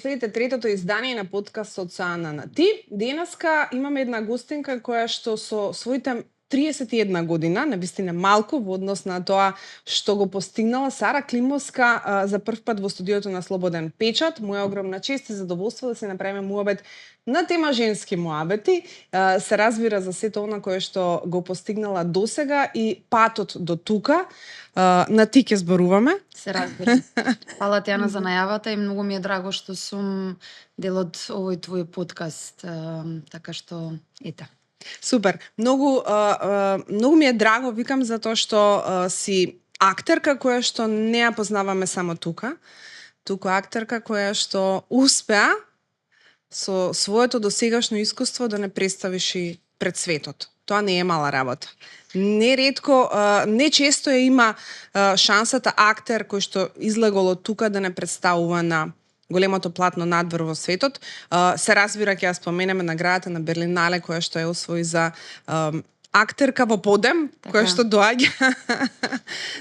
следите третото издание на подкастот со Ана на Ти. Денеска имаме една гостинка која што со своите 31 година, навистина малку во однос на тоа што го постигнала, Сара Климовска, за прв пат во студиото на Слободен печат. Моја огромна чест и задоволство да се направиме муабет на тема женски муабети. Се разбира за сето она кое што го постигнала досега и патот до тука. На Ти ќе зборуваме. Се разбира. Фала ти, Ана, за најавата и многу ми е драго што сум дел од овој твој подкаст. Така што, ете. Супер. Многу ми е драго, викам, затоа што си актерка која што не ја познаваме само тука. Туку актерка која што успеа со своето досегашно искуство да не представиш и пред светот. Тоа не е мала работа. Неретко, не често ја има шансата актер кој што излегол од тука да не представува на големото платно надвор во светот. Се разбира, ќе ја споменеме наградата на Берлинале која што ја освои за актерка во подем, која што доаѓа.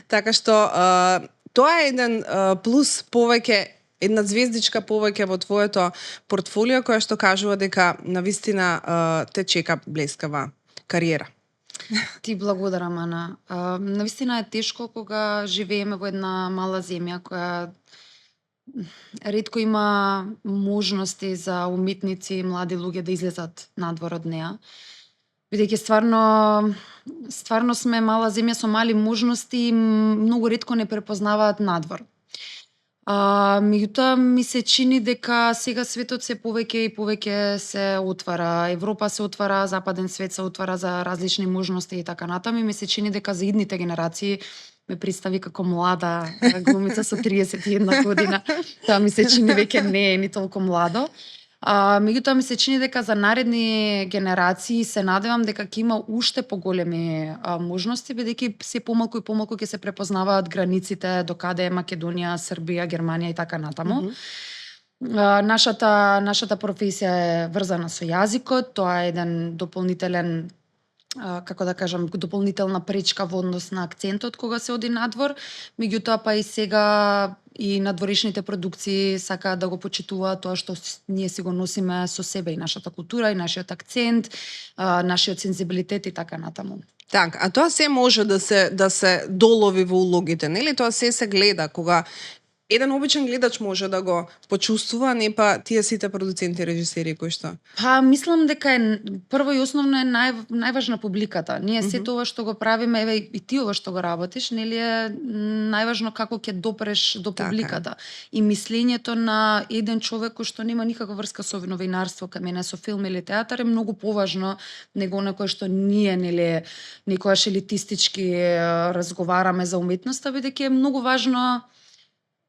Така што тоа е еден плюс повеќе, една звездичка повеќе во твоето портфолио која што кажува дека навистина те чека блескава кариера. Ти благодарам, Ана. Навистина е тешко кога живееме во една мала земја која ретко има можности за уметници и млади луѓе да излезат надвор од неа. Бидејќи стварно сме мала земја со мали можности и многу ретко не препознаваат надвор. Меѓутоа ми се чини дека сега светот се повеќе и повеќе се отвара. Европа се отвара, западен свет се отвара за различни можности и така натаму. Ми се чини дека за идните генерации ме представи како млада глумица со 31 година. Тоа ми се чини веќе не е ни толку младо. Меѓутоа ми се чини дека за наредни генерации се надевам дека ќе има уште поголеми можности, бидејќи се помалку и помалку ќе се препознаваат границите до каде е Македонија, Србија, Германија и така натаму. Нашата професија е врзана со јазикот, тоа е еден дополнителен како да кажам, дополнителна пречка во однос на акцентот кога се оди надвор, меѓутоа па и сега и надворешните продукции сакаат да го почитуваат тоа што ние си го носиме со себе, и нашата култура, и нашиот акцент, нашиот сензибилитет и така натаму. Так, а тоа се може да се долови во улогите, нели? Тоа се гледа кога еден обичен гледач може да го почувствува, не па тие сите продуценти, режисери кои што. Мислам дека е прво и основно е најважна публиката. Ние сето ова што го правиме, еве и ти ова што го работиш, нели е најважно како ќе допреш до публиката. И мислењето на еден човек кој што нема никаква врска со новинарство, кај мене со филм или театар, е многу поважно него на кој што ние, нели, некојаш елитистички разговараме за уметноста, бидејќи е многу важно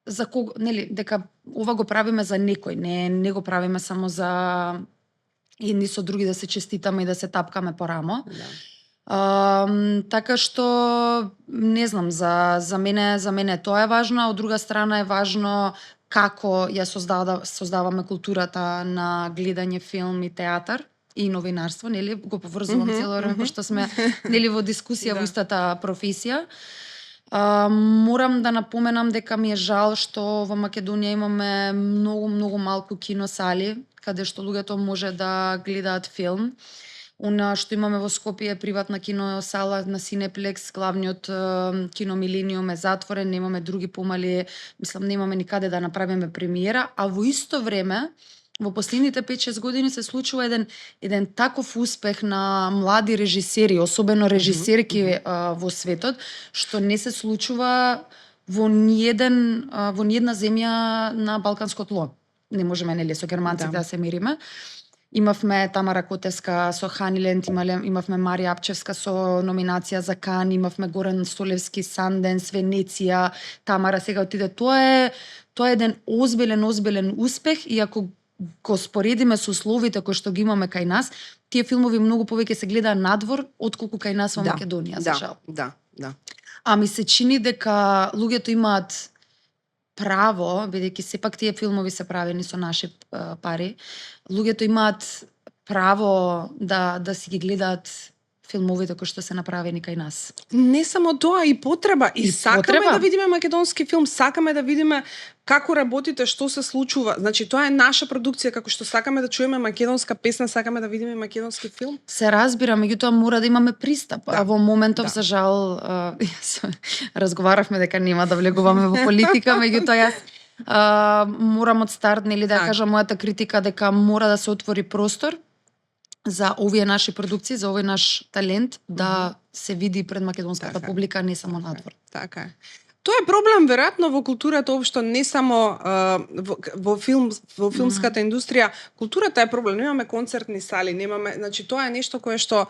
за кого, нели, дека ова го правиме за некој, не го правиме само за едни со други да се честитаме и да се тапкаме по рамо. Така што не знам, за мене тоа е важно, а од друга страна е важно како ја создаваме културата на гледање филм и театар и новинарство, нели, го поврзувам цело време пошто сме, нели, во дискусија во истата професија. Морам да напоменам дека ми е жал што во Македонија имаме многу малку киносали каде што луѓето може да гледаат филм. Она што имаме во Скопје е приватна киносала на Синеплекс, главниот кино Милениум е затворен, немаме други помали, мислам немаме никаде да направиме премиера, а во исто време во последните 5-6 години се случува еден таков успех на млади режисери, особено режисерки во светот, што не се случува во ниедна земја на балканско тло. Не можеме, нели, со германците да се мериме. Имавме Тамара Котевска со Ханиленд, имавме Марија Апчевска со номинација за Кан, имавме Горан Столевски, Санденс, Венеција, Тамара сега отиде. Тоа е еден озбилен успех, и ако го споредиме со условите кои што ги имаме кај нас, тие филмови многу повеќе се гледаат надвор отколку кај нас во Македонија, за жал. Да. Ми се чини дека луѓето имаат право, бидејќи сепак тие филмови се правени со наши пари, луѓето имаат право да си ги гледаат филмовите кои што се направени кај нас. Не само тоа, и потреба. И сакаме потреба. да видиме македонски филм, сакаме да видиме како работите, што се случува. Значи, тоа е наша продукција, како што сакаме да чуеме македонска песна, сакаме да видиме македонски филм. Се разбира, меѓутоа мора да имаме пристап. Да. А во моментов, Да. за жал, разговаравме дека нема да влегуваме во политика, меѓутоа јас морам од старт, нели, да Так. кажам мојата критика дека мора да се отвори простор за овие наши продукции, за овој наш талент да се види пред македонската Така е. публика, не само надвор. Така е. Тоа е проблем веројатно во културата општо, не само во филмската индустрија. Културата е проблем. Немаме концертни сали, немаме, значи тоа е нешто кое што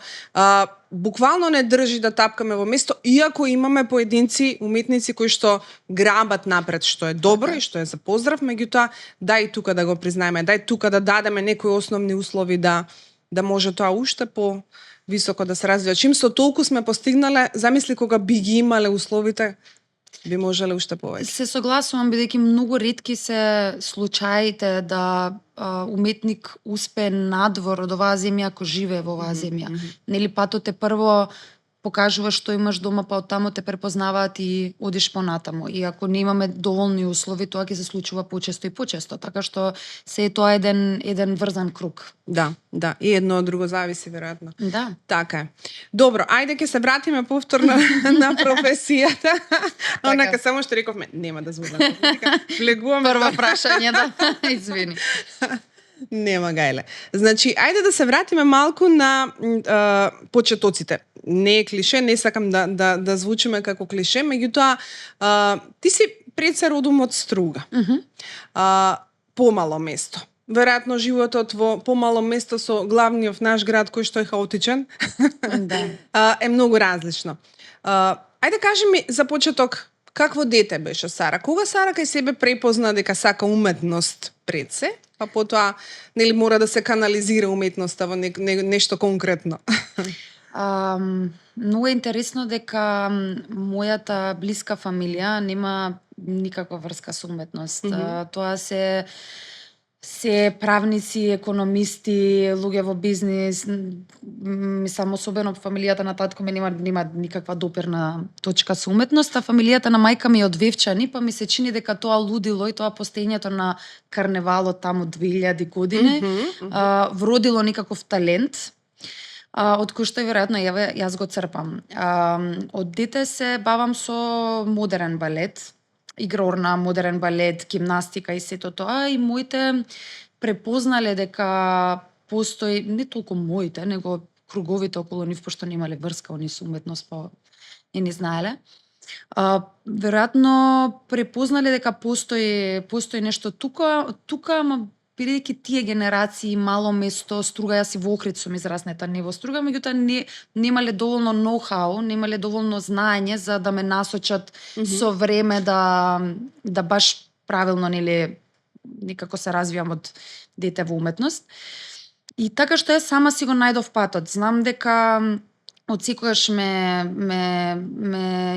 буквално не држи да тапкаме во место, иако имаме поединци уметници кои што грабат напред, што е добро Така е. и што е за поздрав, меѓутоа дај тука да го признаеме, дај тука да дадеме некои основни услови да може тоа уште по високо да се развива. Чим со толку сме постигнале, замисли кога би ги имале условите, би можеле уште повеќе. Се согласувам, бидејќи многу ретки се случаите да уметник успее надвор од оваа земја ако живее во оваа земја. Нели патот е прво покажуваш што имаш дома, па оттаму те препознаваат и одиш понатаму. И ако не имаме доволни услови, тоа ќе се случува почесто и почесто. Така што се е тоа еден врзан круг. Да, да, и едно од друго зависи веројатно. Да. Така е. Добро, ајде ќе се вратиме повторно на професијата. Онака само што рековме, нема да звучам. Влегуваме Прво прашање, да. Извини. Нема гајле. Значи, ајде да се вратиме малку на почетоците. Не е клише, не сакам да звучиме како клише, меѓутоа ти си пред се родом од Струга. Помало место. Веројатно животот во помало место со главниот наш град кој што е хаотичен Да. е многу различно. Ајде кажи ми за почеток, какво дете беше Сара? Кога Сара кај себе препозна дека сака уметност пред се, па потоа нели мора да се канализира уметноста во нешто конкретно? Многу е интересно дека мојата блиска фамилија нема никаква врска со уметност. Тоа се правници, економисти, луѓе во бизнис. Мислам, особено фамилијата на татко ми нема никаква допирна точка со уметност, а фамилијата на мајка ми е од Вевчани, па ми се чини дека тоа лудило и тоа постоењето на карневалот таму 2000 години вродило некаков талент, од кој што веројатно јас го црпам. Од дете се бавам со модерен балет, игрорна, модерен балет, гимнастика и сето тоа, и моите препознале дека постои, не толку моите, него круговите околу нив, пошто немале врска они со уметност, па не знаеле. Веројатно препознале дека постои нешто тука, ама бидејќи тие генерации мало место, Струга, јас и во Охрид сум израснета, не во Струга, меѓутоа немале доволно ноу-хау, немале доволно знаење за да ме насочат со време да баш правилно, нели, некако се развијам од дете во уметност. И така што јас сама си го најдов патот. Знам дека од секогаш ме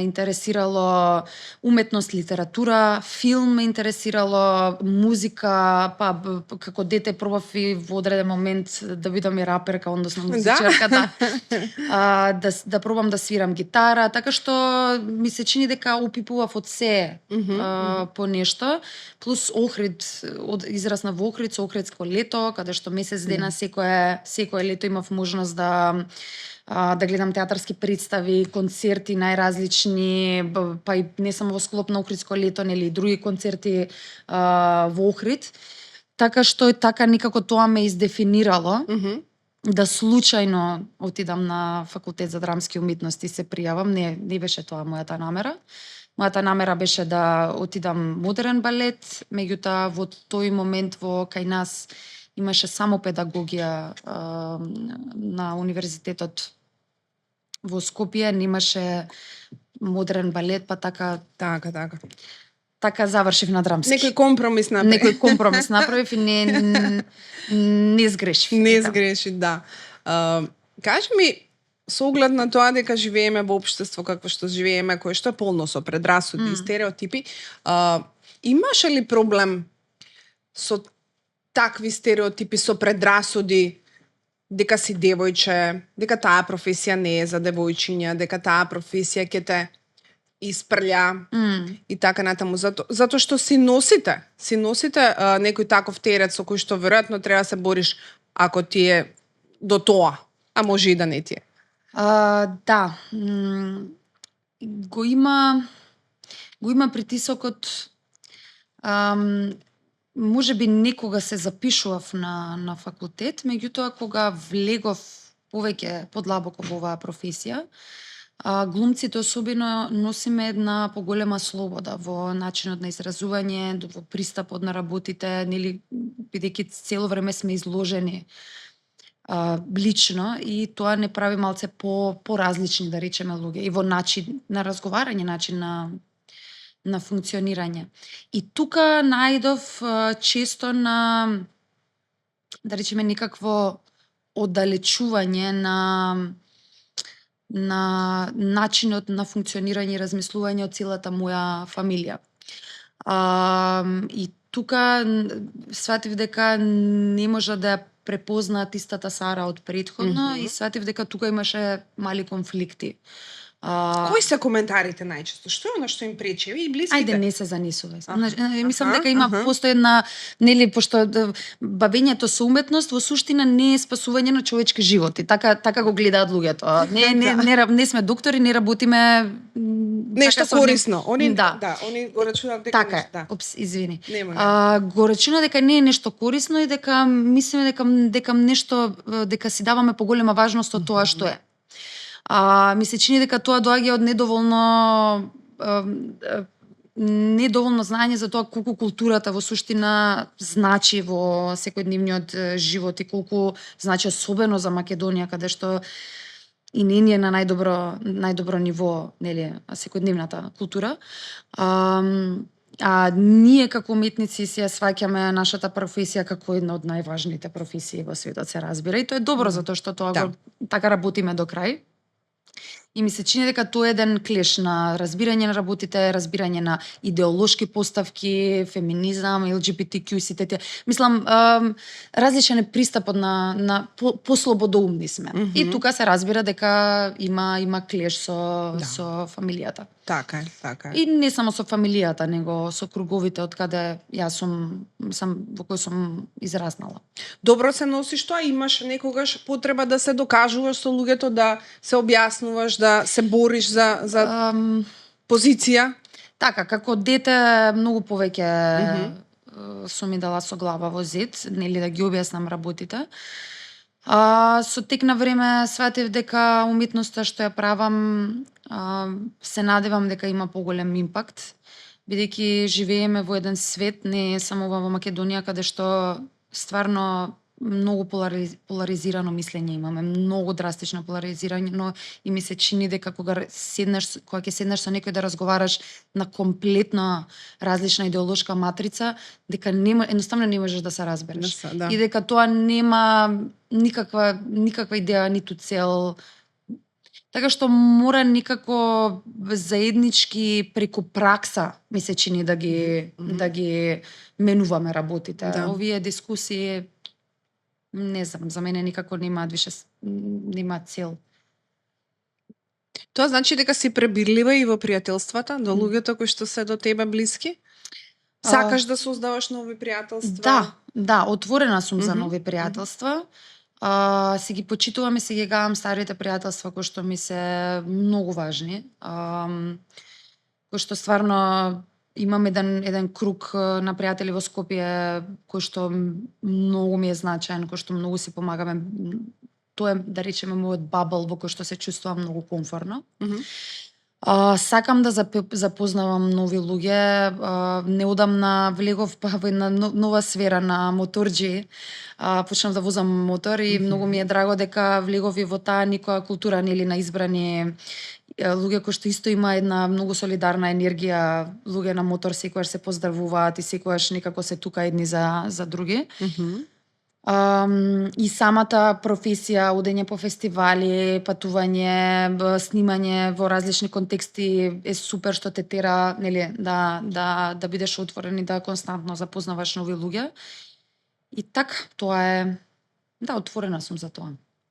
интересирало уметност, литература, филм ме интересирало, музика, па како дете пробав и во одреден момент да бидам и раперка, односно музичарка, да пробам да свирам гитара, така што ми се чини дека опипував од се по нешто, плюс Охрид, израсна во Охрид, со Охридско лето, каде што месец дена секое лето имав можност да гледам театарски представи, концерти најразлични, па и не само во склоп на Охридско лето, нели и други концерти во Охрид. Така што така никако тоа ме издефинирало да случајно отидам на факултет за драмски уметности, се пријавам, не беше тоа мојата намера. Мојата намера беше да отидам модерен балет, меѓутоа во тој момент кај нас имаше само педагогија на универзитетот во Скопје, немаше модерен балет, па така завршив на драмски. Некој компромис направив и не сгрешив. Не сгреши, да. Кажи ми, со оглед на тоа дека живееме во општество какво што живееме, кое што е полно со предрасуди и стереотипи, имаше ли проблем со такви стереотипи, со предрасуди дека си девојче, дека таа професија не е за девојчиња, дека таа професија ќе те испрља и така натаму. Затоа што си носите некој таков терет со кој што веројатно треба да се бориш ако ти е до тоа, а може и да не ти е. Да, го има притисокот. Може би некога се запишував на факултет, меѓутоа кога влегов повеќе подлабоко во оваа професија, глумците особено носиме една поголема слобода во начинот на изразување, во пристапот на работите, нели, бидејќи цело време сме изложени лично, и тоа не прави малце поразлични, да речеме, луѓе и во начин на разговарање, начин на функционирање. И тука најдов често на, да речеме, некакво оддалечување на начинот на функционирање и размислување од целата моја фамилија. И тука сватив дека не можа да ја препознаат истата Сара од претходно и сватив дека тука имаше мали конфликти. Кои се коментарите најчесто? Што е она што им пречи? И блиските? Ајде, не се занесувај. Мислам дека има постои една, нели, пошто бавењето со уметност во суштина не е спасување на човечки животи. Така го гледаат луѓето. Не сме доктори, не работиме нешто корисно. Они они го рачунаат дека така, извини. Го рачуна дека не е нешто корисно и дека мислиме дека нешто, дека си даваме поголема важност од тоа што е. Ми се чини дека тоа доаѓа од недоволно знаење за тоа колку културата во суштина значи во секојдневниот живот и колку значи особено за Македонија, каде што и не е на најдобро ниво, нели, секојдневната култура. Ние како уметници си ја сваќаме нашата професија како една од најважните професии во светот, се разбира, и тоа е добро затоа што тоа така работиме до крај. И ми се чини дека тоа е еден клеш на разбирање на работите, разбирање на идеолошки поставки, феминизам, LGBTQ, сите тие. Мислам, различен е пристапот на послободоумни сме. И тука се разбира дека има клеш со фамилијата. Така е. И не само со фамилијата, него со круговите од каде јас сум во кој сум израснала. Добро се носиш тоа, имаш некогаш потреба да се докажуваш со луѓето, да се објаснуваш, да се бориш за позиција? Така, како дете многу повеќе сум ми дала со глава во зид, нели, да ги објаснам работите. Со тек на време сватив дека уметноста што ја правам, се надевам дека има поголем импакт, бидејќи живееме во еден свет, не само во Македонија, каде што стварно многу поларизирано мислење имаме, многу драстично поларизирано, и ми се чини дека кога ќе седнеш со некој да разговараш на комплетно различна идеолошка матрица, дека едноставно не можеш да се разбереш. И дека тоа нема никаква идеја, ниту цел. Така што мора некако заеднички преку пракса, ми се чини, да ги менуваме работите. Овие дискусии, не знам, за мене никако немаат више, немаат цел. Тоа значи дека си пребирлива и во пријателствата до луѓето кои што се до тебе блиски? Сакаш да создаваш нови пријателства? Да, отворена сум за нови пријателства. Си ги почитувам и си ги гавам старите пријателства кои што ми се многу важни. Кои што стварно имам еден круг на пријатели во Скопје кој што многу ми е значаен, кој што многу си помагаме. Тоа е, да речеме, мојот бабл во кој што се чувствувам многу комфортно. Сакам да запознавам нови луѓе. Неодамна влегов во една нова сфера на моторџи. Почнав да возам мотор и многу ми е драго дека влегов и во таа некоја култура, нели, на избрани луѓе кои што исто има една многу солидарна енергија. Луѓе на мотор секогаш се поздравуваат и секогаш некако се тука едни за други. И самата професија, одење по фестивали, патување, снимање во различни контексти е супер, што те тера, нели, да бидеш отворен и да константно запознаваш нови луѓе. И така, тоа е Да, отворена сум за тоа.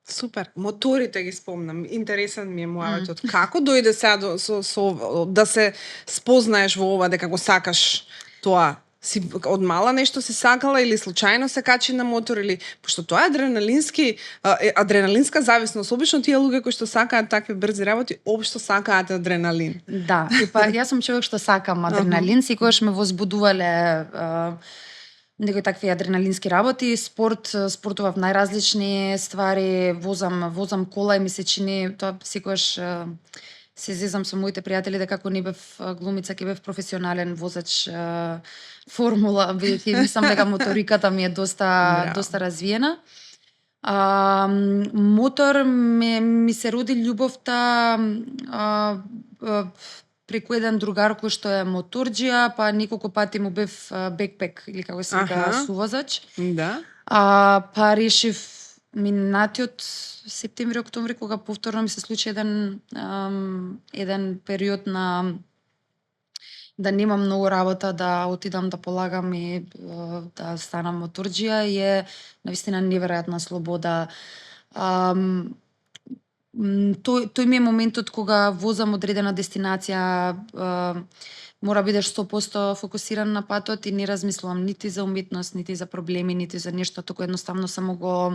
Супер. Моторите ги спомнам. Интересен ми е муаветот. Како дојде сега да се спознаеш во ова дека го сакаш тоа? Си од мала нешто си сакала или случајно се качи на мотор или пошто тоа е адреналинска зависност. Обично тие луѓе кои што сакаат такви брзи работи, општо сакаат адреналин. Да, и па јас сум човек што сакам адреналин, секогаш ме возбудувале некои такви адреналински работи, спортував најразлични ствари, возам кола и ми се чини тоа секогаш се зезам со моите пријатели дека ако не бев глумица, ќе бев професионален возач формула, бидејќи мислам дека моториката ми е доста развиена. Мотор ми се роди љубовта преку еден другар кој што е моторџија, па неколку пати му бев бекпек или како се вика сувозач. Да. Па решив минатиот септември, октомври, кога повторно ми се случи еден период на да немам многу работа, да отидам да полагам и да станам моторџија, е навистина неверојатна слобода. Тој ми е моментот кога возам одредена дестинација, мора бидеш 100% фокусиран на патот и не размислувам нити за уметност, нити за проблеми, нити за нешто, току едноставно само го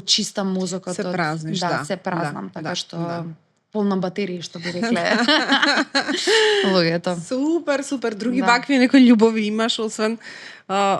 чистам мозокот. Се празниш, да. Се празнам, така што полна батерија, што би рекле луѓето. Супер. Други вакви некои љубови имаш освен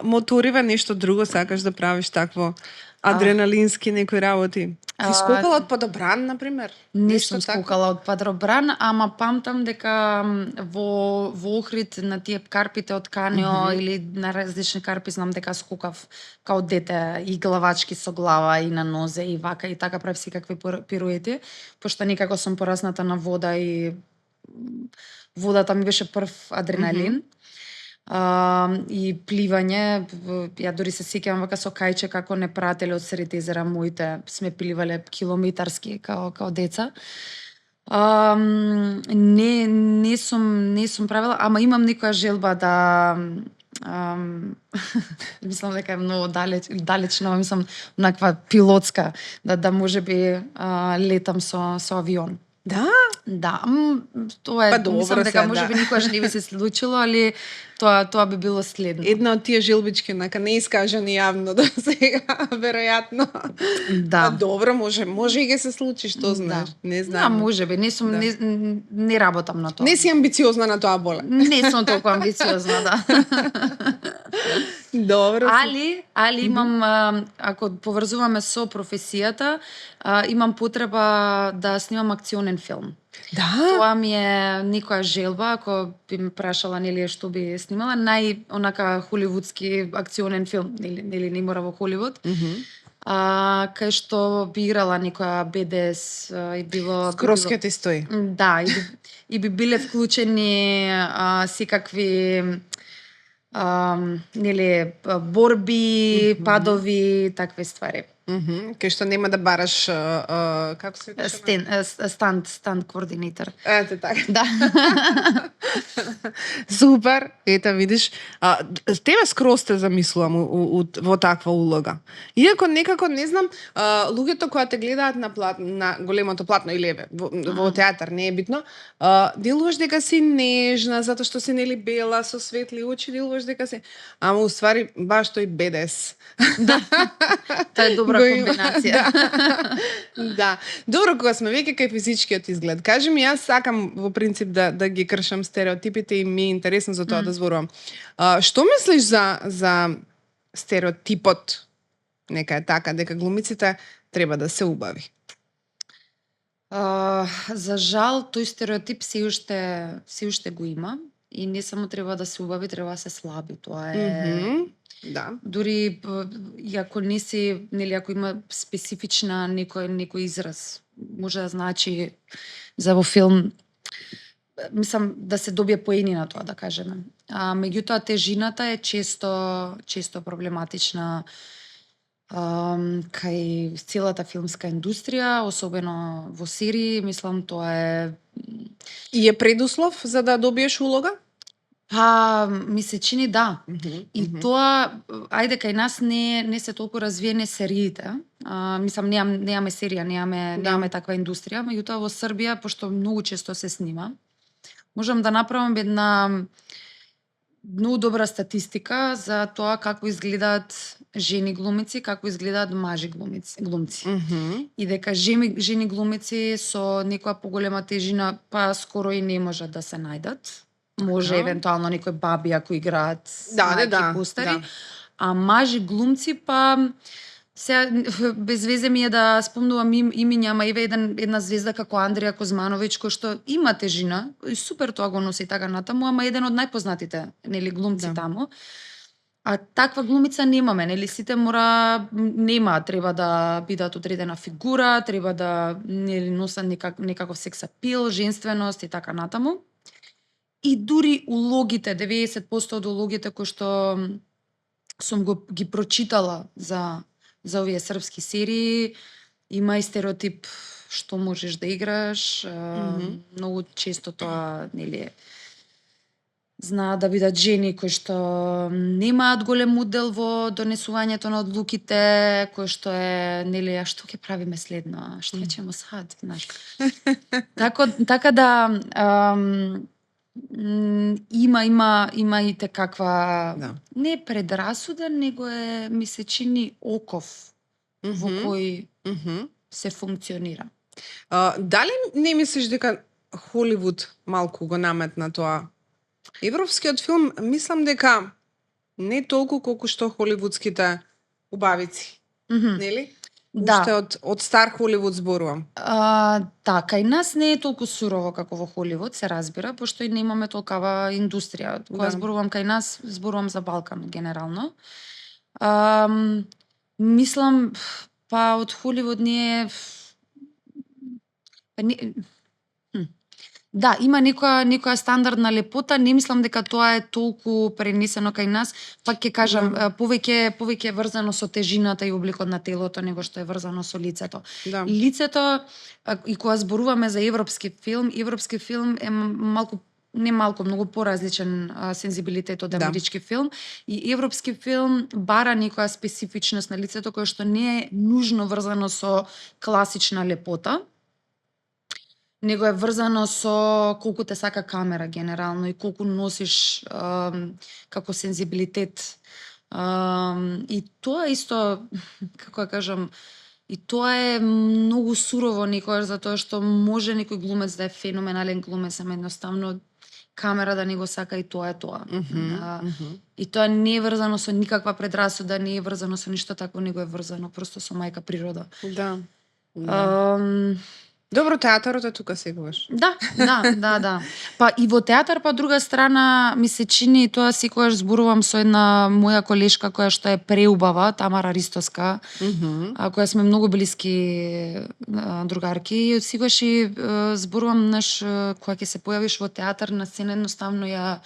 моториве, нешто друго сакаш да правиш такво адреналински некои работи? Ти скокала од падобран, например? Не сум скокала од падобран, ама памтам дека во Охрид на тие карпите од Канио или на различни карпи знам дека скокав као дете и главачки со глава и на нозе и вака и така правев секакви пируети, пошто некако сум порасната на вода и водата ми беше прв адреналин. И пливање, ја дори се сеќавам вака со Кајче како непратели од сред езера моите, сме пливале километарски као деца. Не сум правила, ама имам некоја желба да мислам дека е многу далечна, мислам наква пилотска, да можеби летам со авион. Да? Да, тоа е, мислам дека можеби никогаш не би се случило, али тоа би било следно. Една од тие желбички, нека не искажани јавно до сега, веројатно. Да. Добро, може и ќе се случи, што знаеш, не знам. Да, можеби, не работам на тоа. Не си амбициозна на тоа боле. Не сум толку амбициозна, да. Добро. Али имам, ако поврзуваме со професијата, имам потреба да снимам акционен филм. Да? Тоа ми е некоја желба, ако би ме прашала нели што би снимала, онака холивудски акционен филм, нели не мора во Холивуд. Кај што би играла некоја БДС и било скроз ќе ти стои. Да, и би биле вклучени секакви нели борби, падови, такви ствари. Кај што нема да бараш како се викаше? Stand координатор. Ете така. Да. Супер. Ета видиш, тебе скроз те замислувам во таква улога. Иако некако не знам, луѓето кои те гледаат на големото платно или во театар, не е битно, делуваш дека си нежна затоа што си нели бела со светли очи, делуваш дека си, ама уствари баш тој бедес. Да. Тоа е добра комбинација. Да. Добро, кога сме веќе кај физичкиот изглед. Кажи ми, јас сакам во принцип да ги кршам стереотипите и ми е интересно за тоа да зборувам. Што мислиш за стереотипот, нека е така, дека глумиците треба да се убави? За жал, тој стереотип се уште го има и не само треба да се убави, треба да се слаби. Тоа е Да. Дури и ако не си, нели ако има специфична некој израз, може да значи за во филм, мислам да се добие поени на тоа, да кажеме. Меѓутоа тежината е често проблематична кај целата филмска индустрија, особено во серии, мислам тоа е И е предуслов за да добиеш улога? Па, ми се чини да. Мгм, И мгм. тоа, ајде, кај нас не се толку развиени сериите. Мислам, немаме серија, немаме таква индустрија, меѓутоа во Србија, пошто многу често се снима, можам да направам една многу добра статистика за тоа како изгледаат жени глумици, како изгледаат мажи глумци. Мгм. И дека жени глумици со некоја поголема тежина па скоро и не можат да се најдат. Може евентуално некои баби ако играат мајки постари, а мажи глумци па без везе ми е да спомнувам имиња, ама еве една звезда како Андрија Кузмановиќ кој што има тежина и супер тоа го носи така натаму, ама еден од најпознатите, нели, глумци таму. А таква глумица немаме, нели, сите треба да бидат одредена фигура, треба да, нели, носат некаков секс апил, женственост и така натаму. И дури улогите, 90% од улогите кои што сум ги прочитала за овие српски серии, има и стереотип што можеш да играш, многу често тоа, нели, знаат да бидат жени кои што немаат голем удел во донесувањето на одлуките, кои што е, нели, а што ќе правиме следно, што ќе сад, знаеш. Така да има и каква не предрасуда, него е, ми се чини, оков во кој се функционира. Дали не мислиш дека Холивуд малку го наметна тоа? Европскиот филм, мислам дека не толку колку што холивудските убавици. Нели? Да. Уште од стар Холивуд зборувам. Кај нас не е толку сурово како во Холивуд, се разбира, пошто и немаме толкава индустрија. Кога зборувам кај нас, зборувам за Балкан генерално. Мислам, па од Холивуд не е... Да, има некоја стандардна лепота, не мислам дека тоа е толку пренесено кај нас, пак ќе кажам, повеќе врзано со тежината и обликот на телото, него што е врзано со лицето. Лицето, и кога зборуваме за европски филм е многу поразличен сензибилитет од амерички филм, и европски филм бара некоја специфичност на лицето која што не е нужно врзано со класична лепота, него е врзано со колку те сака камера генерално и колку носиш како сензибилитет. И тоа исто, како да кажам, и тоа е многу сурово некојаш, затоа што може некој глумец да е феноменален глумец, ама едноставно камера да не го сака и тоа е тоа. И тоа не е врзано со никаква предрасуда, не е врзано со ништо такво, него е врзано просто со мајка природа. Добро, театарот е тука секогаш. Да. Па и во театар, па друга страна, ми се чини, тоа секогаш зборувам со една моја колешка која што е преубава, Тамара Ристоска, која сме многу блиски другарки, и секогаш и зборувам, кога ќе се појавиш во театар на сцена, едноставно ја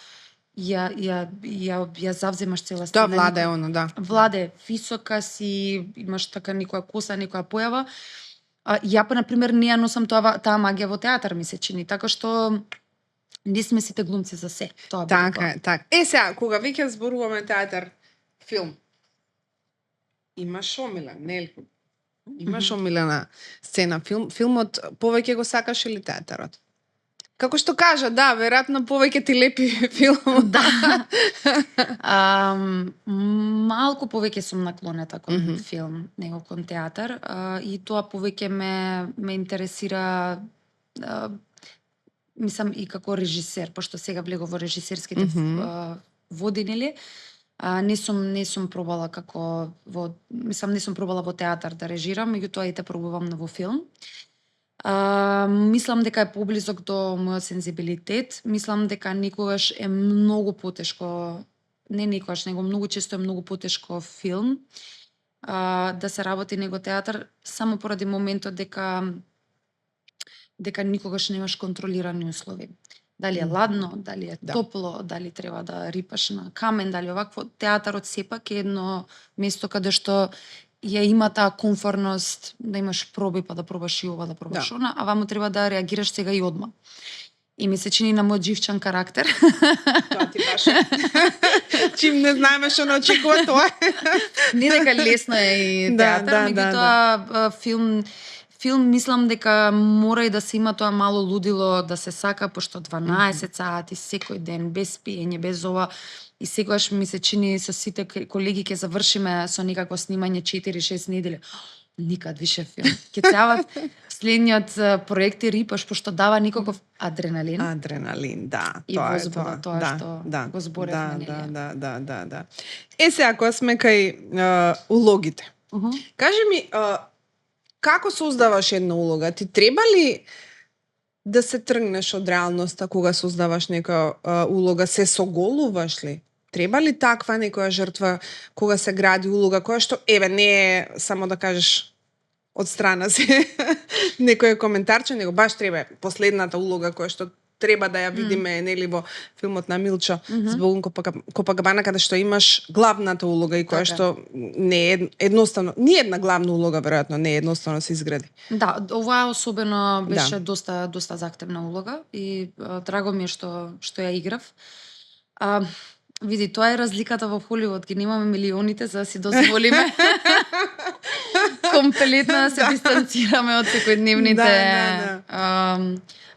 завземаш цела сцена. Тоа Влада е оно, да. Влада, висока си, имаш така некоја коса, некоја појава. Ја, па, например, не ја носам таа магија во театар, ми се чини, така што не сме сите глумци за се. Тоа така. Сега, кога веќе зборуваме театар, филм, имаш омилен, нели? Имаш омилена сцена, филмот повеќе го сакаш или театарот? Како што кажа, да, веројатно повеќе ти лепи филм. Да. Малку повеќе сум наклонета кон филм, него кон театар, и тоа повеќе ме интересира, мислам, и како режисер, пошто сега влегов во режисерските води, нели? Не сум пробала не сум пробала во театар да режирам, меѓутоа и те пробувам во филм. Мислам дека е поблизок до мојот сензибилитет. Мислам дека некогаш е многу потешко, не некогаш, него многу често е многу потешко филм да се работи него театар, само поради моментот дека никогаш немаш контролирани услови. Дали е ладно, дали е топло, дали треба да рипаш на камен, дали овакво. Театарот сепак е едно место каде што ја има таа комфорност да имаш проби, па да пробаш и ова, да пробаш она, а ваму треба да реагираш сега и одма. И ми се чини на мој живчан карактер. Тоа ти баш. Чим не знаеме што не очекува тоа. Не дека лесно е и театар, меѓутоа филм мислам дека мора и да се има тоа мало лудило да се сака, пошто 12 сати секој ден без пиење, без ова. И секогаш ми се чини со сите колеги ќе завршиме со некакво снимање 4-6 недели. Никад више филм. Ќе цяват следниот проект е Рипаш, пошто дава никаков адреналин. Адреналин, да. И тоа возбуда, е тоа што го зборевме, нели? Да. Сега кога сме кај улогите. Кажи ми, како создаваш една улога? Ти треба ли да се тргнеш од реалноста кога создаваш нека улога? Се соголуваш ли? Треба ли таква некоја жртва кога се гради улога, која што, не е само да кажеш од страна си некој коментарче, него баш треба последната улога која што треба да ја видиме, нели, во филмот на Милчо, Збогун Копакабана, каде што имаш главната улога и која што не е едноставно, ни една главна улога веројатно не е едноставно се изгради. Да, ова особено беше доста захтевна улога и драго ми е што ја играв. Види, тоа е разликата во Холивуд, ги немаме милионите за да си дозволиме комплетно да се дистанцираме од секојдневните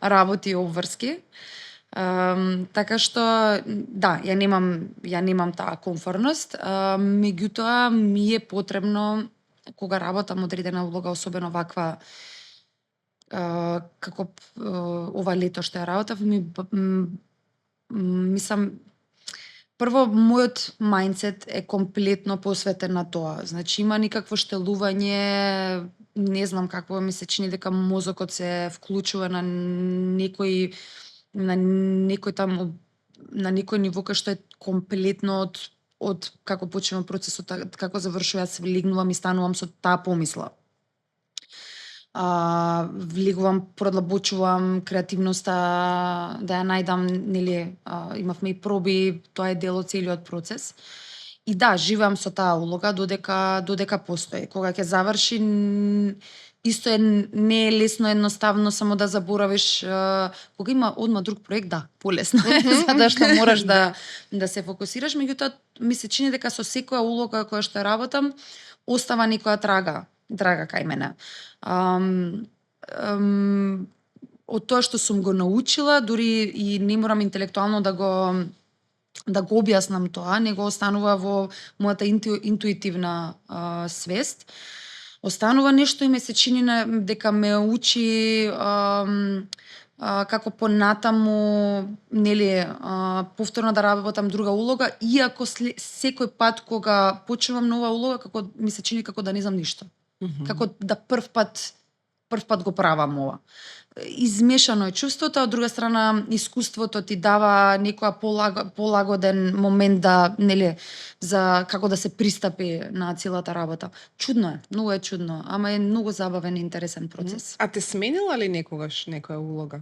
работи и обврски. Така што да, ја немам таа комфорност, меѓутоа ми е потребно кога работам одредена улога, особено ваква како ова лето што ја работав, мислам прво, мојот мајндсет е комплетно посветен на тоа. Значи, има никакво штелување, не знам какво ми се чини дека мозокот се вклучува на некој ниво кај што е комплетно од како почнува процесот, како завршува, се влегнувам и станувам со таа помисла. Влегувам, продлабочувам креативноста, да ја најдам, нели, имавме и проби, тоа е дел од целиот процес. И да, живеам со таа улога додека постои. Кога ќе заврши, исто не е лесно едноставно само да заборавиш, кога има одма друг проект, да, полесно е, затоа што мораш да се фокусираш, меѓутоа ми се чини дека со секоја улога која што работам, остава некоја трага кај мене. Од тоа што сум го научила, дури и не морам интелектуално да го објаснам тоа, него останува во мојата интуитивна свест. Останува нешто и ме се чини дека ме учи како понатаму, нели, повторно да работам друга улога, иако секој пат кога почнувам нова улога, како ми се чини како да не знам ништо. Како да прв пат го правам ова. Измешано е чувството, од друга страна искуството ти дава некоја полагоден момент да, нели, за како да се пристапи на целата работа. Чудно е, многу е чудно, ама е многу забавен и интересен процес. А те сменила ли некогаш некоја улога?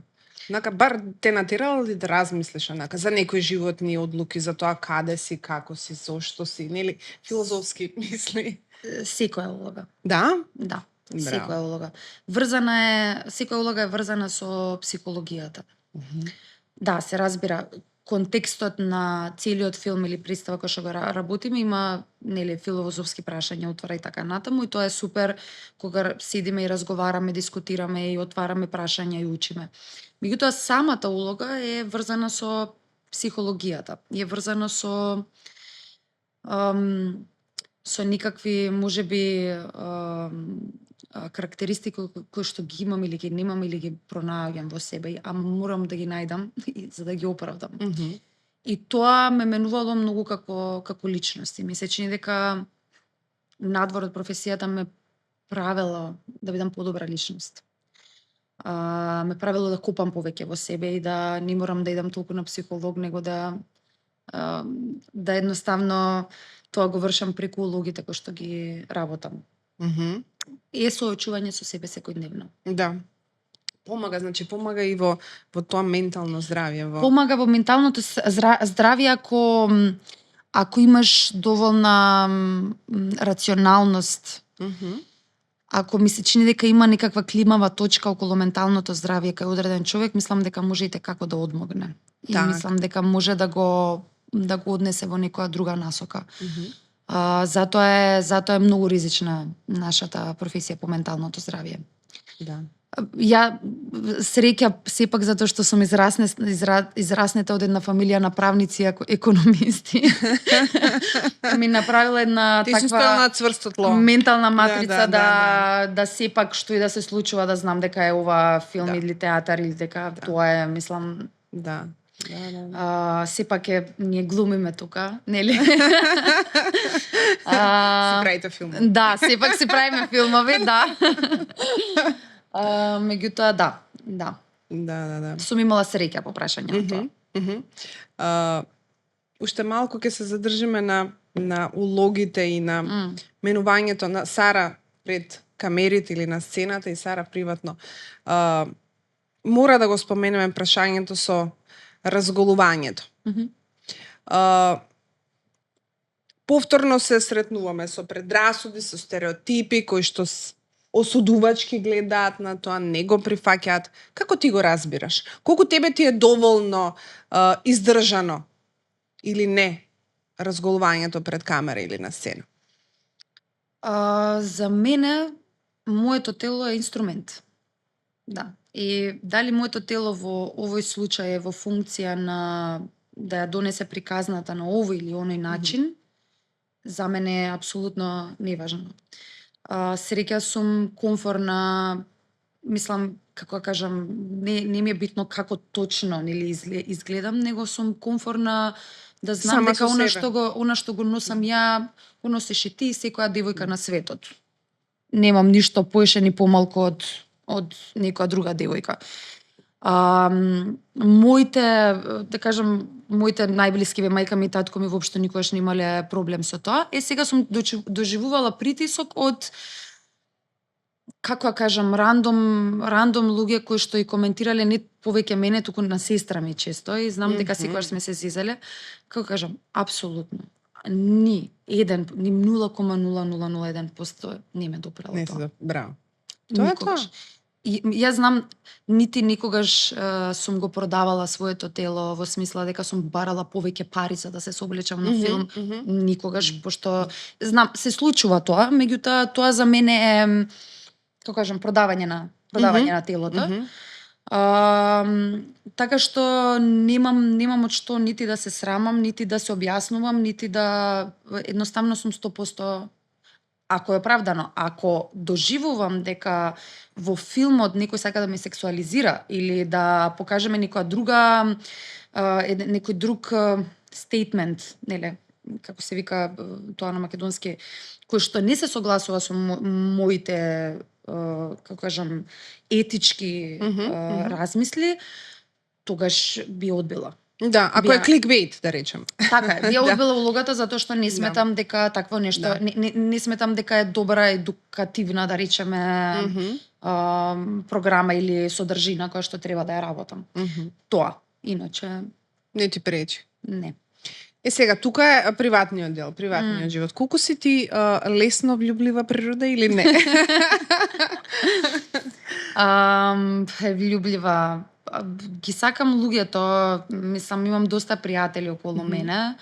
Бар те натерала ли да размислиш за некои животни одлуки, за тоа каде си, како си, зошто си, нели, филозофски мисли? Секоја улога. Да? Да. Секоја улога. Секоја улога е врзана со психологијата. Да, се разбира, контекстот на целиот филм или представа која што го работиме има, нели, филозофски прашања, отвара и така натаму, и тоа е супер кога седиме и разговараме, дискутираме и отвараме прашања и учиме. Меѓутоа самата улога е врзана со психологијата, е врзана со никакви, можеби, карактеристики кои што ги имам или ги немам или ги пронаоѓам во себе, а морам да ги најдам за да ги оправдам. И тоа ме менувало многу како личност. И ми се чини дека надвор од професијата ме правело да бидам подобра личност. Ме правело да копам повеќе во себе и да не морам да идам толку на психолог, него да едноставно тоа го вршам преку улогите кои што ги работам. Е соочување со себе секојдневно. Да. Помага и во тоа ментално здравје. Помага во менталното здравје ако имаш доволна рационалност, ако ми се чини дека има некаква климава точка околу менталното здравје кај одреден човек, мислам дека може и како да одмогне. И Так. мислам дека може да го однесе во некоја друга насока. Затоа е многу ризична нашата професија по менталното здравје. Да. Ја среќа сепак затоа што сум израснета од една фамилија на правници и економисти. Ми направила една Ти си стоела на цврсто тло. ментална матрица да сепак што и да се случува да знам дека е ова филм или театар или дека тоа е, мислам. Да. Сепак ние глумиме тука, нели? Си правите филмови. Да, сепак си правиме филмови, да. Меѓутоа, да. Да. Сум имала среќа по прашањето. Уште малку ќе се задржиме на улогите и на менувањето на Сара пред камерите или на сцената и Сара приватно. Мора да го споменеме прашањето со разголувањето. Повторно се сретнуваме со предрасуди, со стереотипи кои што осудувачки гледаат на тоа, не го прифаќаат. Како ти го разбираш? Колку тебе ти е доволно издржано или не разголувањето пред камера или на сцена? За мене, моето тело е инструмент. Да. И дали моето тело во овој случај е во функција на да ја донесе приказната на овој или оној начин, за мене е апсолутно неважно. Среќа сум комфорна, мислам, како кажам, не ми е битно како точно нели изгледам, него сум комфорна да знам Сама дека со она што го носам ја, го носиш и ти и секоја девојка на светот. Немам ништо поише ни помалку од некоја друга девојка. Моите, да кажам, моите најблискиве, мајка ми и татко ми воопшто никогаш не имале проблем со тоа. Сега сум доживувала притисок од, како кажам, рандом луѓе кои што и коментирале не повеќе мене, туку на сестра ми често и знам дека секогаш сме се зизеле. Како кажам, апсолутно. Ни 0,0001% не ме допрало тоа. Браво. Тоа е тоа. И јас знам, нити никогаш сум го продавала своето тело во смисла дека сум барала повеќе пари за да се соблечам на филм. Никогаш, пошто знам, се случува тоа, меѓутоа тоа за мене е, како кажам, продавање на телото. Така што немам од што нити да се срамам, нити да се објаснувам, нити да едноставно сум 100%. Ако е оправдано, ако доживувам дека во филмот некој сака да ме сексуализира или да покажеме некоја друга некој друг стейтмент, неле, како се вика тоа на македонски, кој што не се согласува со моите како кажам етички размисли, тогаш би одбила. Да, ако е кликбейт, да речем. Така е, ја одбила улогата затоа што не сметам дека такво нешто, не сметам дека е добра едукативна, да речеме, програма или содржина која што треба да ја работам. Тоа, иначе не ти пречи. Не. Сега, тука е приватниот дел, приватниот живот. Колку си ти лесно влюблива природа или не? Влюблива. Ги сакам луѓето, мислам, имам доста пријатели околу мене.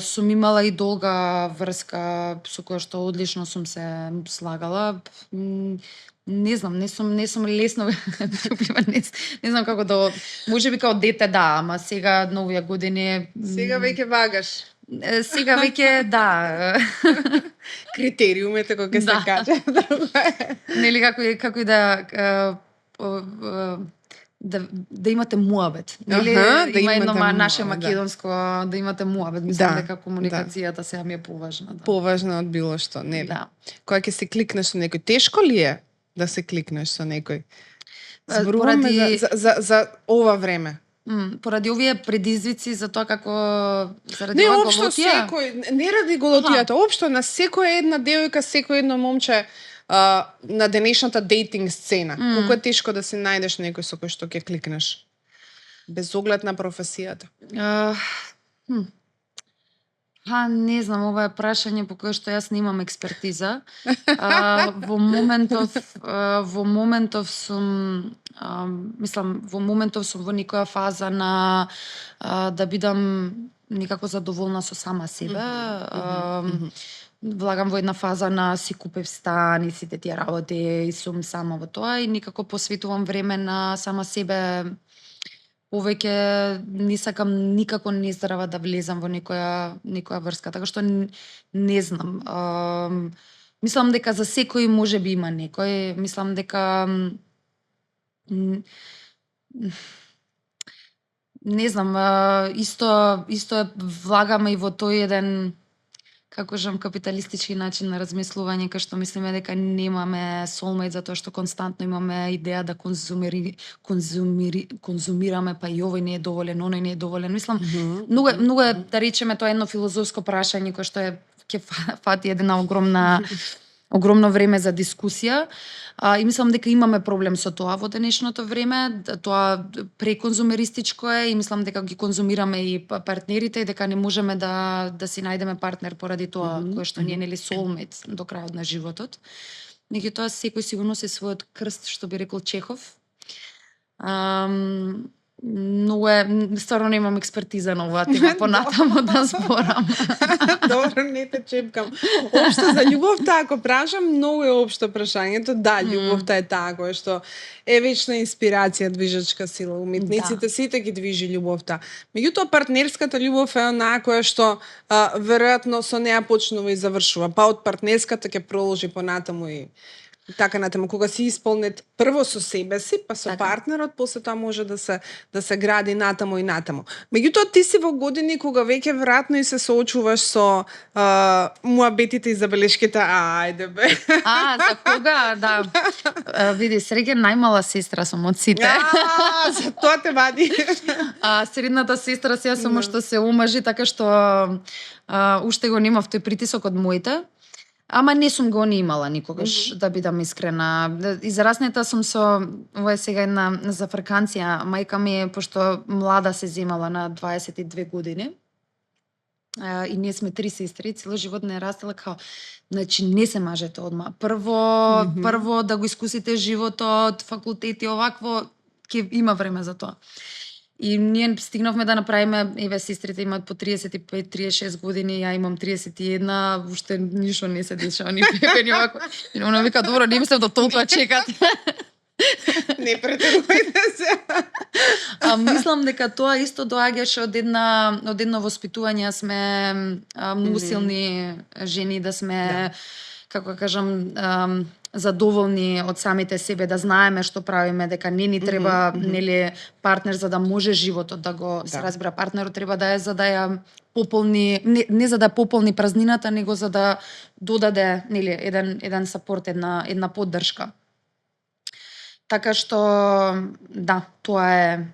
Сум имала и долга врска со која што одлично сум се слагала. Не знам, не сум лесно влюблива, не знам како да, можеби као дете да, ама сега на овие години Сега веќе вагаш. Сега веќе да. Критериумите кога се каже. Нели како и да имате муабет. Нели има едно наше македонско да имате муабет. Мислам дека комуникацијата сега ми е поважна. Поважна од било што, нели? Да. Кога ќе се кликнеш со некој, тешко ли е да се кликнеш со некој? Зборуваме за ова време. Поради овие предизвици за тоа како заради не, ова општо голотија. Секој, не ради голотијата, општо на секоја една девојка, секој едно момче на денешната дейтинг сцена. Колку е тешко да се најдеш некој со кој што ќе кликнеш? Без оглед на професијата. Не знам, ова е прашање по кое што јас немам експертиза. Во моментов сум во моментов сум во некоја фаза на да бидам некако задоволна со сама себе. Влагам во една фаза на си купив стан и сите тие работи и сум сама во тоа и некако посветувам време на сама себе. Повеќе не сакам никако нездрава да влезам во некоја врска, така што не знам. Мислам дека за секој можеби има некој. Мислам дека не знам, исто влагаме и во тој еден, како кажам, капиталистички начин на размислување, кај што мислиме дека немаме soulmate затоа што константно имаме идеја да конзумираме, па и овој не е доволен, оној не е доволен. Мислам, многу е, да речеме, тоа едно филозофско прашање кое што ќе фати една огромно време за дискусија. И мислам дека имаме проблем со тоа во денешното време, тоа преконзумеристичко е и мислам дека ги конзумираме и партнерите и дека не можеме да си најдеме партнер поради тоа кој што не е нели soulmate до крајот на животот. Меѓутоа секој си го носи својот крст, што би рекол Чехов. Многу стварно немам експертиза на оваа тема понатаму да зборам. Добро, не те чепкам. Општо за љубовта, ако прашам, многу е општо прашањето. Да, љубовта е таа која што е вечна инспирација, движечка сила. Уметниците сите ги движи љубовта. Меѓутоа партнерската љубов е онаа која што веројатно со неа почнува и завршува. Па од партнерската ќе продолжи понатаму и така натаму, кога си исполнет прво со себе си, па со партнерот, после тоа може да се гради натаму и натаму. Меѓутоа ти си во години кога веќе веројатно и се соочуваш со муабетите и забелешките, ајде бе. За кога, да. Види, среќа најмала сестра сум од сите. За тоа те вади. Средната сестра сега само што се омажи, така што уште го немав тој притисок од моите. Ама не сум го имала никогаш, да бидам искрена. Израснета сум со, ова е сега една зафрканција, мајка ми, пошто млада се земала на 22 години, и ние сме 3 сестри, цело живот не растела као, значи не се мажете одма. Прво да го искусите животот, факултети, овакво, ќе има време за тоа. И ние стигнавме да направиме, еве сестрите имаат по 35-36 години, ја имам 31, уште ништо не се дешава, ни пепени овако. И она вика, добро, не мислев да толку чекат. Не претерувајте се. Мислам дека тоа исто доаѓаше од едно воспитување, сме многу силни жени, да сме, како кажам, задоволни од самите себе, да знаеме што правиме, дека не ни треба нели партнер за да може животот да го се разбира. Партнерот треба да е за да ја пополни, не за да пополни празнината, него за да додаде нели еден сапорт, една поддршка. Така што да, тоа е.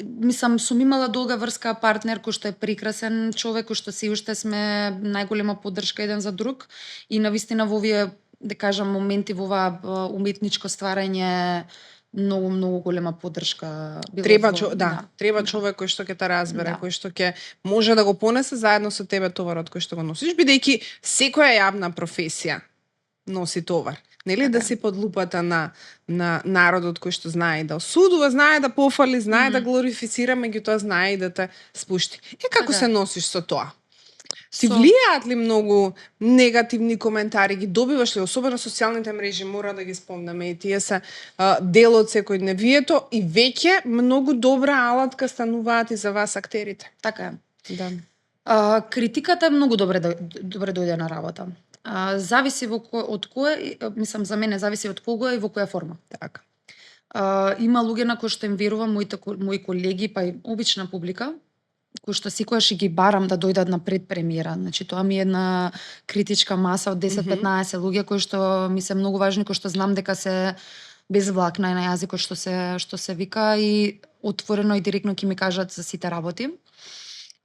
Мислам, сум имала долга врска партнер кој што е прекрасен човек, кој што си уште сме најголема поддршка еден за друг и навистина во овие, да кажам, моменти во оваа уметничко стварање многу голема поддршка. Треба човек кој што ќе те разбере, кој што ќе може да го понесе заедно со тебе товарот кој што го носиш, бидејќи секоја јавна професија носи товар. Нели да си под лупата на народот кој што знае да осудува, знае да пофали, знае да глорифицира, меѓутоа знае и да те спушти. Како се носиш со тоа? Ти влијаат ли многу негативни коментари, ги добиваш ли, особено социјалните мрежи, мора да ги спомнеме, и тие се дел од секојдневието и веќе многу добра алатка стануваат и за вас актерите. Така е. Да. Критиката е многу добре дојдена работа. Зависи од кое, мислам за мене зависи од кого и во која форма. Така. Има луѓе на кои што им верувам, мои колеги, па и обична публика, кои што секогаш ги барам да дојдат на предпремиера. Значи тоа ми е една критичка маса од 10-15 луѓе кои што ми се многу важни, кои што знам дека се без влакна на јазикот што се вика и отворено и директно ќе ми кажат за сите работи.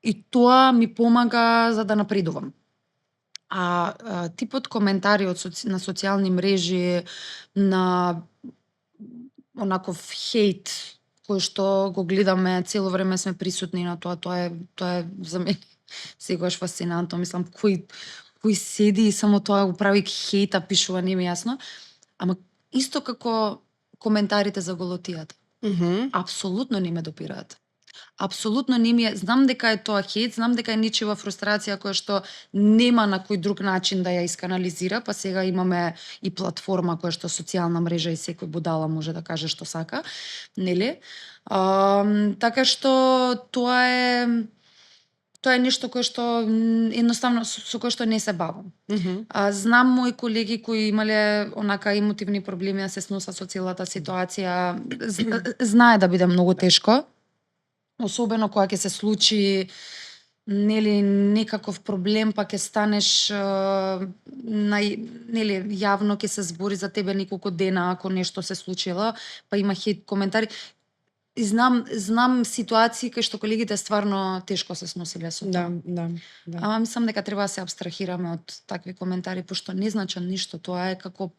И тоа ми помага за да напредувам. Типот коментари на социјални мрежи, на онаков хейт кој што го гледаме, цело време сме присутни на тоа е за мене секогаш фасцинантно, мислам кој седи и само тоа го прави хејта, пишува, не ми е јасно. Ама исто како коментарите за голотијата. Апсолутно не ме допираат. Апсолутно не ми е, знам дека е тоа хејт, знам дека е ничива фрустрација која што нема на кој друг начин да ја исканализира, па сега имаме и платформа која што социјална мрежа и секој будала може да каже што сака, нели? Така што тоа е нешто кое што едноставно со кое што не се бавам. Знам мои колеги кои имале онака емотивни проблеми да се сносат со целата ситуација. Знае да биде многу тешко, особено кога ќе се случи нели некаков проблем, па ќе станеш нели јавно ќе се збори за тебе неколку дена ако нешто се случило, па има хејт коментари. И знам ситуации кај што колегите стварно тешко се сносиле со тоа. Да. Ама мислам дека треба да се абстрахираме од такви коментари, пошто не значат ништо. Тоа е како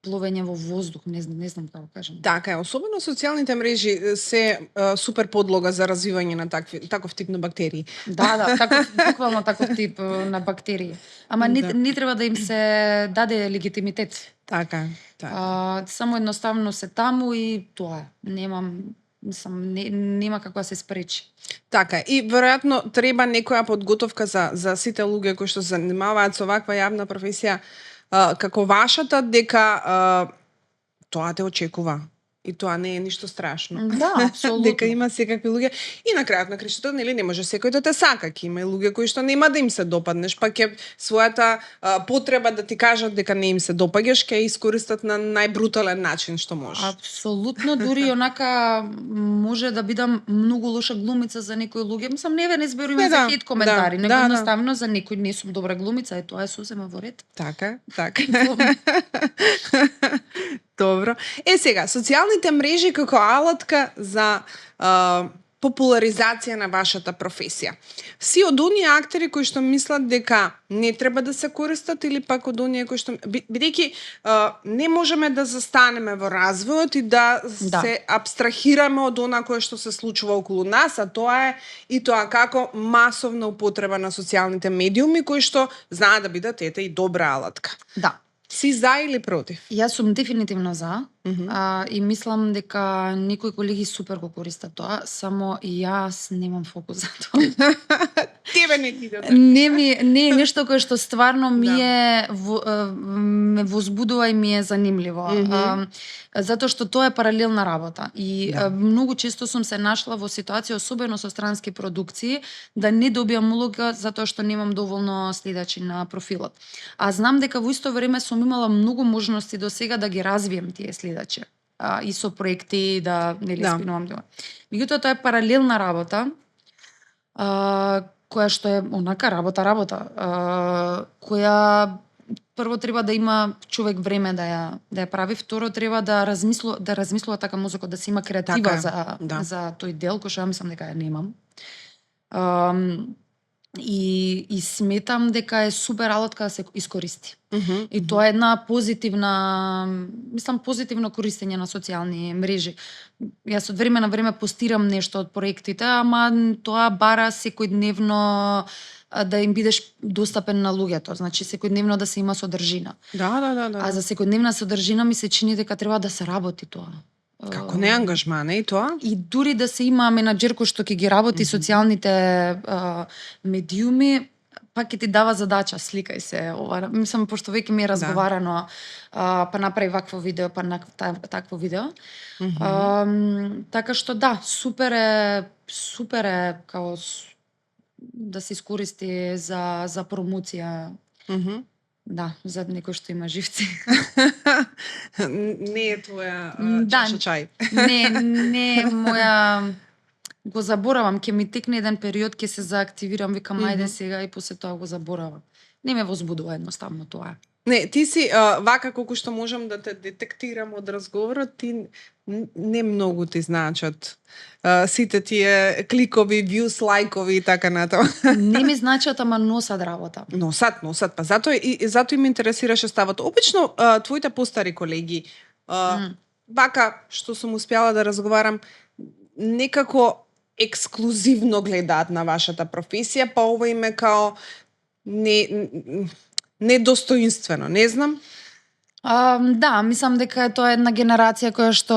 пловење во воздух, не знам како кажам. Така е, особено социјалните мрежи се супер подлога за развивање на таков тип на бактерии. Да, буквално таков тип на бактерии. Ама не треба да им се даде легитимитет. Така. Само едноставно се таму и тоа. Нема како да се спречи. Така, и веројатно треба некоја подготовка за сите луѓе кои што се занимаваат со ваква јавна професија, како вашата, дека тоа те очекува. И тоа не е ништо страшно. Да, апсолутно. Дека има секакви луѓе. И на крајот на крајшето, нели, не може секој да те сака. Ќе има и луѓе кои што нема да им се допаднеш, па ќе својата потреба да ти кажат дека не им се допаѓаш, ќе искористат на најбрутален начин што може. Апсолутно, дури онака може да бидам многу лоша глумица за некои луѓе. Мислам, не зборуваме за хейт коментари, него едноставно за некој не сум добра глумица, и тоа е сосема во ред. Така. Добро. Сега, социјалните мрежи како алатка за популаризација на вашата професија. Си од оние актери кои што мислат дека не треба да се користат или пак од оние кои што бидејќи не можеме да застанеме во развојот и да се абстрахираме од она кое што се случува околу нас, а тоа е и тоа како масовна употреба на социјалните медиуми кои што знаат да бидат и добра алатка. Да. Си за или против? Јас сум дефинитивно за. И мислам дека некои колеги супер го користат тоа, само јас немам фокус за тоа. Тебе не ти да. Не е нешто кое што стварно ме возбудува и ми е занимливо. Затоа што тоа е паралелна работа. И многу често сум се нашла во ситуација, особено со странски продукции, да не добиам улога затоа што немам доволно следачи на профилот. А знам дека во исто време сум имала многу можности до сега да ги развием тие следачи. И со проекти да спинувам тоа. Меѓутоа тоа е паралелна работа, која што е онака работа, која прво треба да има човек време да ја прави, второ треба да размислува така мозокот, да се има креатива за тој дел, кој што ја мислам дека ја немам. И сметам дека е супер алатка да се искористи. И тоа е една позитивно користење на социјални мрежи. Јас од време на време постирам нешто од проектите, ама тоа бара секојдневно да им бидеш достапен на луѓето, значи секојдневно да се има содржина. Да. А за секојдневна содржина ми се чини дека треба да се работи тоа. Како не ангажман и тоа? И дури да се има менаџер кој што ќе ги работи социјалните медиуми, пак ќе ти дава задача, сликај се, мислам, пошто веќе ми е разговарано, па направи вакво видео, па такво видео. Така што да, супер е као да се искористи за промоција. Да, за некој што има живци. Не е твоја чаша чај. Не е моја... Го заборавам, ќе ми текне еден период, ќе се заактивирам, викам, ајде сега, и после тоа го заборавам. Не ме возбудува едноставно тоа. Не, ти си, вака колку што можам да те детектирам од разговорот, ти не многу ти значат сите тие кликови, views, лайкови и така натаму. Не ми значат, ама носат работа. Носат, па затоа и ме интересираше ставот. Обично, твоите постари колеги, вака што сум успела да разговарам, некако ексклузивно гледаат на вашата професија, па ова им е као недостоинствено, не знам. Да, мислам дека тоа е една генерација која што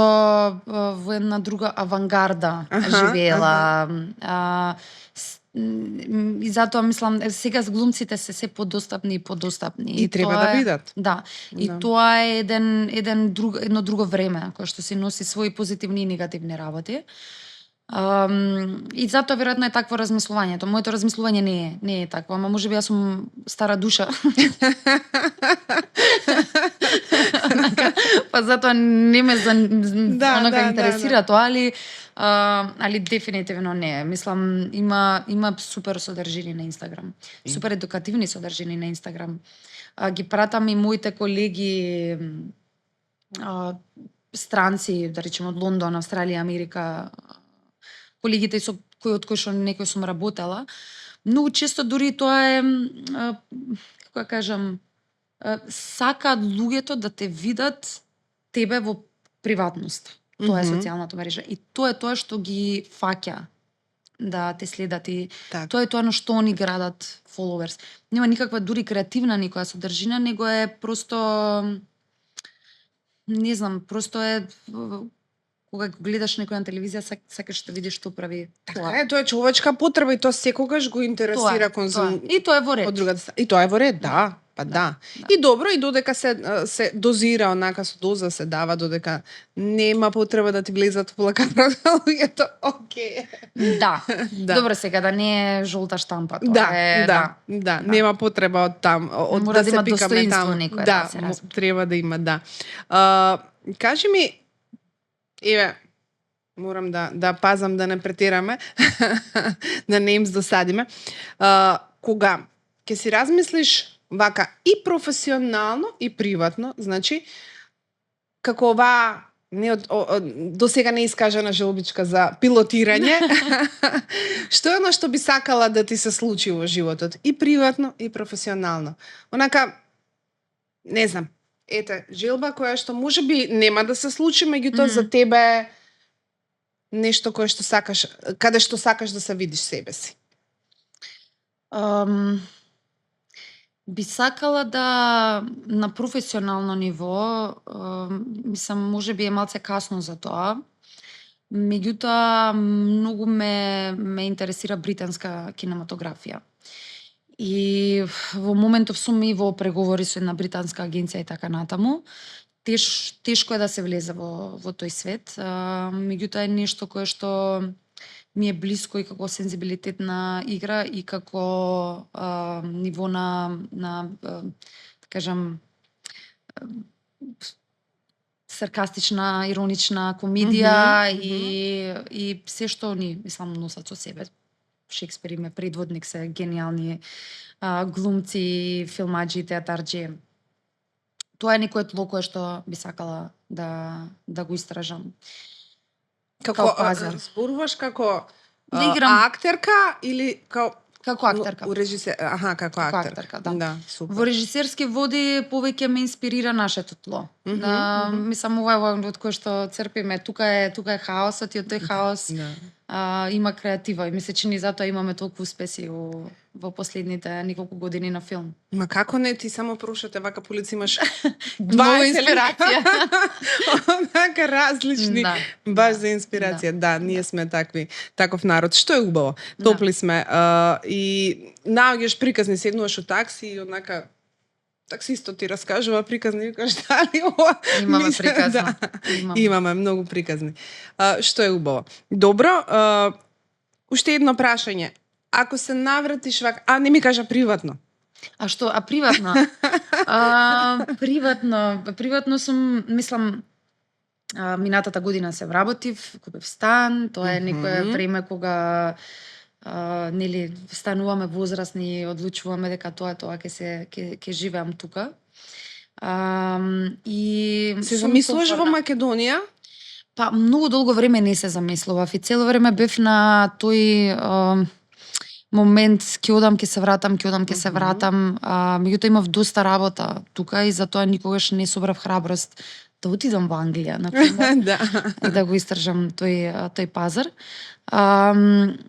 во една друга авангарда живеела. И затоа мислам сега глумците се подостапни и подостапни. И треба да бидат. Да. И тоа е едно друго време кое што си носи своји позитивни и негативни работи. И затоа веројатно е такво размислувањето. Моето размислување не е такво, ама можеби јас сум стара душа. Па затоа не ме интересира тоа, али дефинитивно не. Мислам има супер содржини на Инстаграм. Супер едукативни содржини на Инстаграм. Ги пратам и моите колеги странци, да речеме од Лондон, Австралија, Америка, колегите од кои што некој сум работела. Многу често дури тоа е, како да кажам, сакаат луѓето да те видат тебе во приватност. Тоа е социјалната мрежа. И тоа е тоа што ги фаќа да те следат и тоа е тоа на што они градат followers. Нема никаква дури креативна никоја содржина, него е просто не знам, просто е кога го гледаш некој на телевизија, сакаш да видиш што прави. Така е, тоа е човечка потреба и тоа секогаш го интересира конзум. И тоа е во ред. Од другата, и тоа е во ред, да. Па да. И добро, и додека се дозира, онака со доза се дава, додека нема потреба да ти влезат во лакарата, луѓето, окей. Да. Добро, сега да не е жолта штампа, тоа е... Да, нема потреба од там, од мора да се пикаме там. Некој, да се разбира. треба да има, да. Кажи ми, еве, морам да пазам да не претераме, да не им досадиме. Кога ќе си размислиш вака и професионално и приватно, значи како оваа до сега не искажана желбичка за пилотирање, што е оно што би сакала да ти се случи во животот, и приватно и професионално. Онака, не знам, ете, желба која што можеби нема да се случи, меѓутоа за тебе е нешто кое што сакаш, каде што сакаш да се видиш себе си. Би сакала да на професионално ниво, мислам, можеби е малце касно за тоа, меѓутоа многу ме интересира британска кинематографија. И во моментов сум и во преговори со една британска агенција и така натаму. Тешко е да се влезе во тој свет, меѓутоа е нешто кое што ми е блиско и како сензибилитетна игра и како ниво на да кажам саркастична, иронична комедија и се што они мислам носат со себе. Шекспир им е предводник, се гениални глумци, филмаџи, театарџи. Тоа е некој тло кое што би сакала да го истражам. Како зборуваш како актерка или како актерка? Режисер, како актерка. Да, супер. Во режисерски води повеќе ме инспирира нашето тло. Мислам ова од кое што црпиме, тука е хаосот и од тој хаос има креатива и ми се чини затоа имаме толку успеси во последните неколку години на филм. Ма како не, ти само прошате вака полици имаш 20 инспирација. Онака различни, баш за инспирација. Да, ние сме таков народ, што е убаво. Топли сме и наоѓаш приказни, седнуваш у такси и однака таксистот ти раскажува приказни, викаш дали ова... Имаме приказна. Имаме многу приказни. Што е убаво. Добро, уште едно прашање. Ако се навратиш вака... не ми кажа приватно. А што? А приватно? Приватно сум, мислам, минатата година се вработив, купив стан, тоа е некое време кога нели стануваме возрастни и одлучуваме дека тоа ќе живеам тука. И се замислуваш во Македонија? Па многу долго време не се замислував и цело време бев на тој момент ќе одам, ќе се вратам, меѓутоа имав доста работа тука и затоа никогаш не собрав храброст да отидам во Англија, например, Да. и да го истражам тој пазар.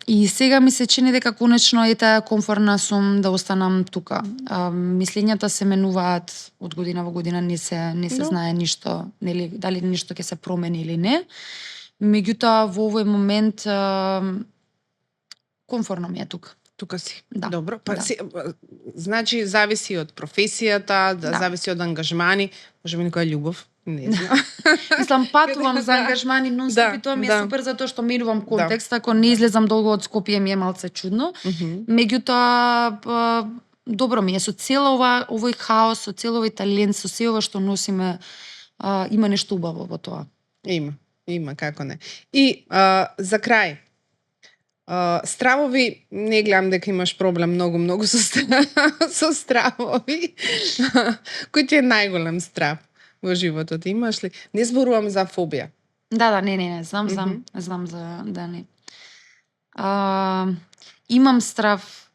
И сега ми се чини дека конечно комфорна сум да останам тука. Мислењата се менуваат од година во година, не се Да. знае ништо, нели, дали ништо ќе се промени или не. Меѓутоа во овој момент комфорно ми е тука. Тука си. Да. Добро. Па Да. значи зависи од професијата, Да. зависи од ангажмани, можеби некоја љубов, не знам. Мислам, патувам за ангажмани нон-стоп Да, и тоа ми е да. супер затоа што менувам контекст. Ако не излезам долго од Скопје ми е малце чудно. Меѓутоа, добро ми е со цел овој хаос, со цел овој талент, со се ова што носиме, има нешто убаво во тоа. Има, како не. И за крај, стравови, не гледам дека имаш проблем многу со стравови. Кој ти е најголем страв во животот? Имаш ли? Не зборувам за фобија. Да, не, знам за не. Имам страв,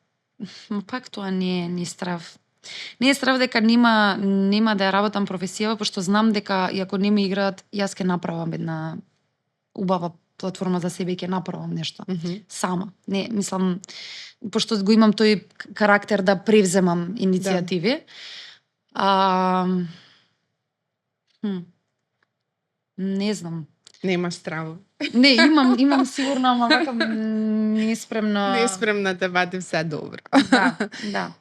но пак тоа не е страв. Не е страв дека нема да ја работам професија, пошто знам дека и ако не ме играат, јас ќе направам една убава платформа за себе и ќе направам нешто. Сама. Не, мислам, пошто го имам тој карактер да превземам иницијативи. Не знам. Немаш страво. Не, имам сигурно, ама вака не спремно. Не спремна те вадим се добро. Да.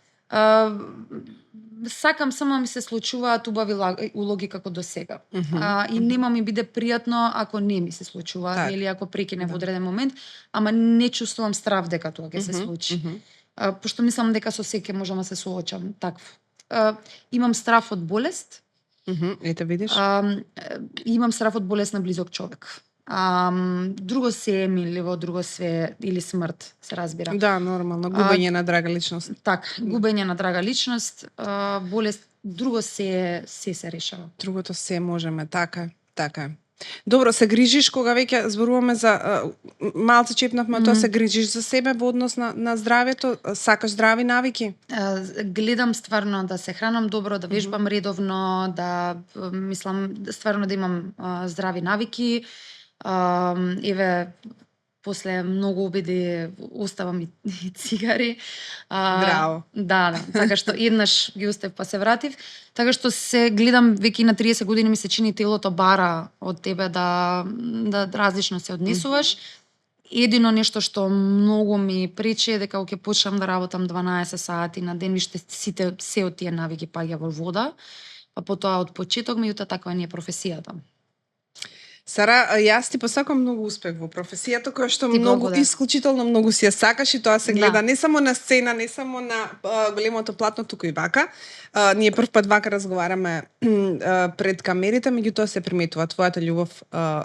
Сакам само ми се случуваат убави улоги како до сега. И нема ми биде пријатно ако не ми се случуваат или ако прекине во одреден момент, ама не чувствувам страв дека тоа ќе се случи. Пошто мислам дека со секој можам да се соочам такво. Имам страв од болест. Ете видиш. Имам страв од болест на близок човек. Друго се е милливо, друго се или смрт, се разбира. Да, нормално, губење на драга личност. Така, губење на драга личност, болест, друго се решава. Другото се можеме, така е. Добро, се грижиш кога веќе зборуваме за малце чепнавме тоа, се грижиш за себе во однос на здравјето, сакаш здрави навики? Гледам стварно да се хранам добро, да вежбам редовно, да мислам стварно да имам здрави навики. Еве после многу обиди оставам и цигари. Браво. Да, така што еднаш ги оставив па се вратив. Така што се гледам веќе на 30 години ми се чини телото бара од тебе да различно се однесуваш. Едино нешто што многу ми пречи е дека ќе почнам да работам 12 сати на ден, виште се од тие навики паѓа во вода. Па потоа од почеток, меѓутоа таква не е професијата. Сара, јас ти посакам многу успех во професијата која што исклучително многу си ја сакаш и тоа се гледа не само на сцена, не само на големото платно, туку и вака. Ние прв пат вака разговараме пред камерите, меѓутоа се приметува твојата љубов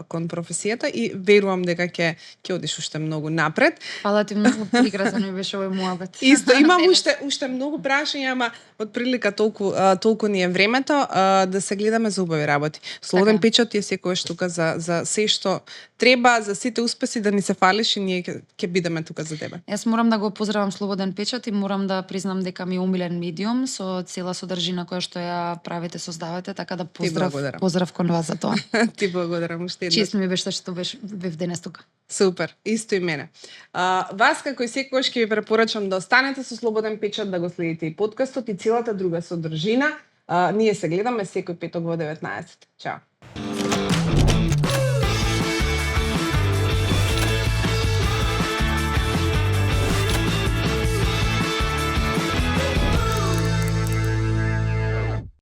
кон професијата и верувам дека ќе одиш уште многу напред. Фала ти многу, прекрасен ми беше овој муабет. Исто, имам уште многу прашања, ама од прилика толку ни е времето да се гледаме за убави работи. Слободен печат ти е секогаш тука за се што треба, за сите успеси да ни се фалиш и ние ќе бидеме тука за тебе. Јас морам да го поздравам Слободен печат и морам да признам дека ми е омилен медиум со цела содржина која што ја правите, создавате, така да поздрав кон вас за тоа. Ти благодарам уште еднаш. Чест ми беше што бев денес тука. Супер, исто и мене. Вас како и секогаш ќе ви препорачам да останете со Слободен печат, да го следите и подкастот и целата друга содржина. Ние се гледаме секој петок во 19. Чао.